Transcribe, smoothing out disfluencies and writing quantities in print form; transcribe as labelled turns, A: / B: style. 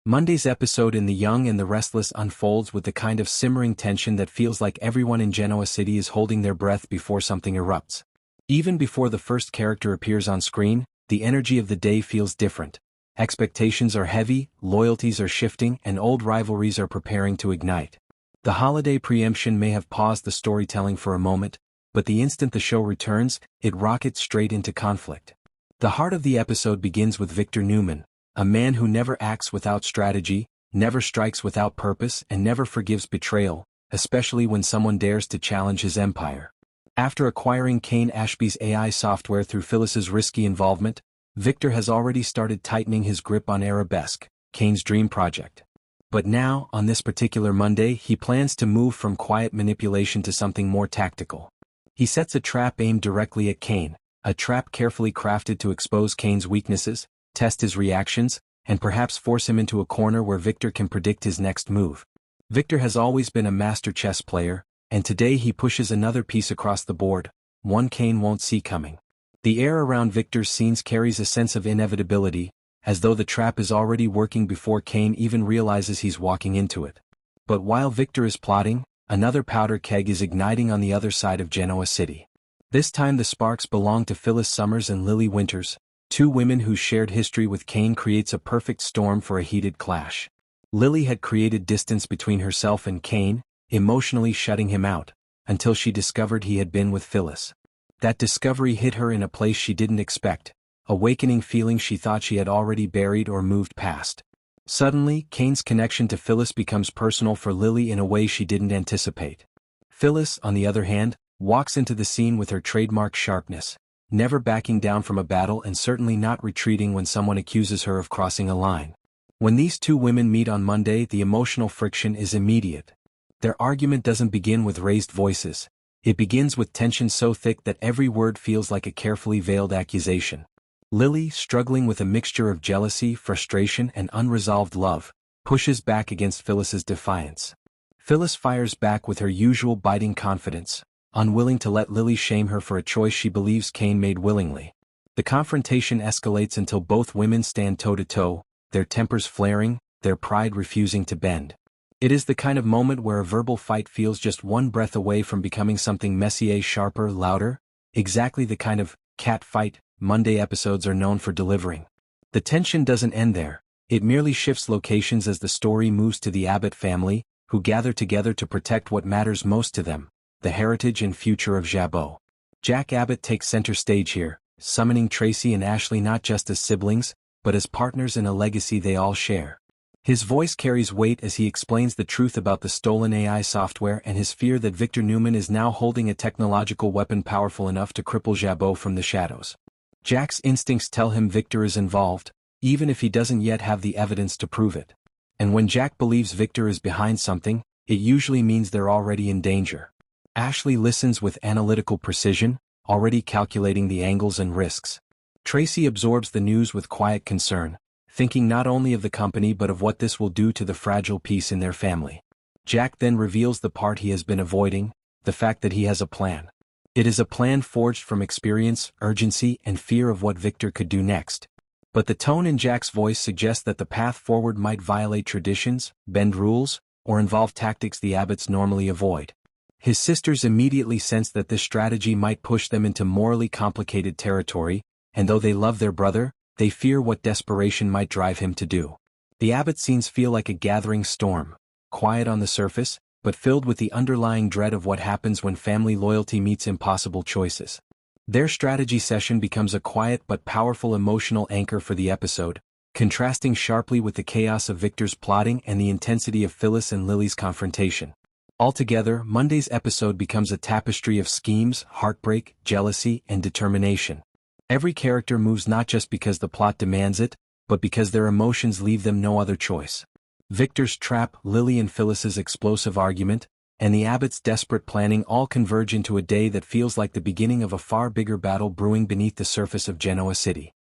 A: Monday's episode in The Young and the Restless unfolds with the kind of simmering tension that feels like everyone in Genoa City is holding their breath before something erupts. Even before the first character appears on screen, the energy of the day feels different. Expectations are heavy, loyalties are shifting, and old rivalries are preparing to ignite. The holiday preemption may have paused the storytelling for a moment, but the instant the show returns, it rockets straight into conflict. The heart of the episode begins with Victor Newman, a man who never acts without strategy, never strikes without purpose, and never forgives betrayal, especially when someone dares to challenge his empire. After acquiring Kane Ashby's AI software through Phyllis's risky involvement, Victor has already started tightening his grip on Arabesque, Kane's dream project. But now, on this particular Monday, he plans to move from quiet manipulation to something more tactical. He sets a trap aimed directly at Kane, a trap carefully crafted to expose Kane's weaknesses, test his reactions, and perhaps force him into a corner where Victor can predict his next move. Victor has always been a master chess player, and today he pushes another piece across the board, one Kane won't see coming. The air around Victor's scenes carries a sense of inevitability, as though the trap is already working before Kane even realizes he's walking into it. But while Victor is plotting, another powder keg is igniting on the other side of Genoa City. This time the sparks belong to Phyllis Summers and Lily Winters, two women whose shared history with Kane creates a perfect storm for a heated clash. Lily had created distance between herself and Kane, emotionally shutting him out, until she discovered he had been with Phyllis. That discovery hit her in a place she didn't expect, awakening feelings she thought she had already buried or moved past. Suddenly, Kane's connection to Phyllis becomes personal for Lily in a way she didn't anticipate. Phyllis, on the other hand, walks into the scene with her trademark sharpness, never backing down from a battle and certainly not retreating when someone accuses her of crossing a line. When these two women meet on Monday, the emotional friction is immediate. Their argument doesn't begin with raised voices. It begins with tension so thick that every word feels like a carefully veiled accusation. Lily, struggling with a mixture of jealousy, frustration, and unresolved love, pushes back against Phyllis's defiance. Phyllis fires back with her usual biting confidence, unwilling to let Lily shame her for a choice she believes Kane made willingly. The confrontation escalates until both women stand toe-to-toe, their tempers flaring, their pride refusing to bend. It is the kind of moment where a verbal fight feels just one breath away from becoming something messier, sharper, louder, exactly the kind of cat fight Monday episodes are known for delivering. The tension doesn't end there, it merely shifts locations as the story moves to the Abbott family, who gather together to protect what matters most to them, the heritage and future of Jabot. Jack Abbott takes center stage here, summoning Tracy and Ashley not just as siblings, but as partners in a legacy they all share. His voice carries weight as he explains the truth about the stolen AI software and his fear that Victor Newman is now holding a technological weapon powerful enough to cripple Jabot from the shadows. Jack's instincts tell him Victor is involved, even if he doesn't yet have the evidence to prove it. And when Jack believes Victor is behind something, it usually means they're already in danger. Ashley listens with analytical precision, already calculating the angles and risks. Tracy absorbs the news with quiet concern, thinking not only of the company but of what this will do to the fragile peace in their family. Jack then reveals the part he has been avoiding, the fact that he has a plan. It is a plan forged from experience, urgency, and fear of what Victor could do next. But the tone in Jack's voice suggests that the path forward might violate traditions, bend rules, or involve tactics the Abbotts normally avoid. His sisters immediately sense that this strategy might push them into morally complicated territory, and though they love their brother, they fear what desperation might drive him to do. The Abbott scenes feel like a gathering storm, quiet on the surface, but filled with the underlying dread of what happens when family loyalty meets impossible choices. Their strategy session becomes a quiet but powerful emotional anchor for the episode, contrasting sharply with the chaos of Victor's plotting and the intensity of Phyllis and Lily's confrontation. Altogether, Monday's episode becomes a tapestry of schemes, heartbreak, jealousy, and determination. Every character moves not just because the plot demands it, but because their emotions leave them no other choice. Victor's trap, Lily and Phyllis's explosive argument, and the Abbotts' desperate planning all converge into a day that feels like the beginning of a far bigger battle brewing beneath the surface of Genoa City.